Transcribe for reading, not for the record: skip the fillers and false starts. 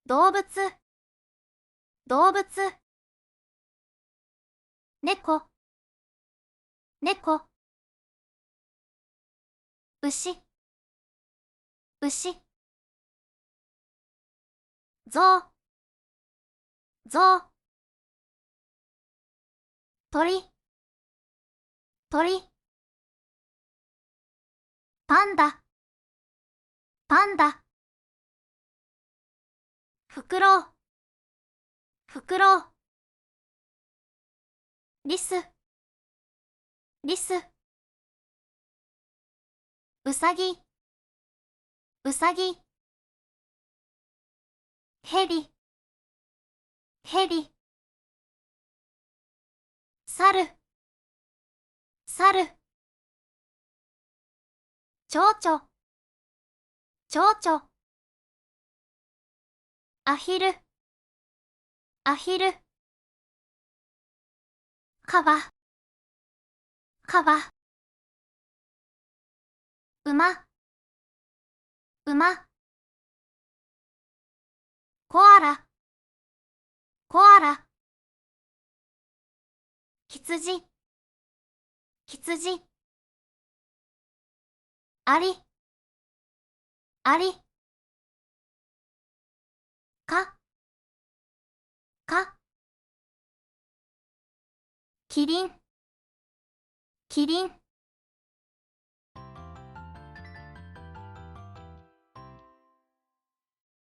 動物、動物。猫、猫。牛、牛。象、象。鳥、鳥。パンダ、パンダ。フクロウ、フクロウ。リス、リス。ウサギ、ウサギ。ヘビ、ヘビ。サル、サル。蝶々、蝶々。アヒル、アヒル。カバ、カバ。馬、馬。コアラ、コアラ。羊、羊。アリ、アリ。カ、カ。キリン、キリン。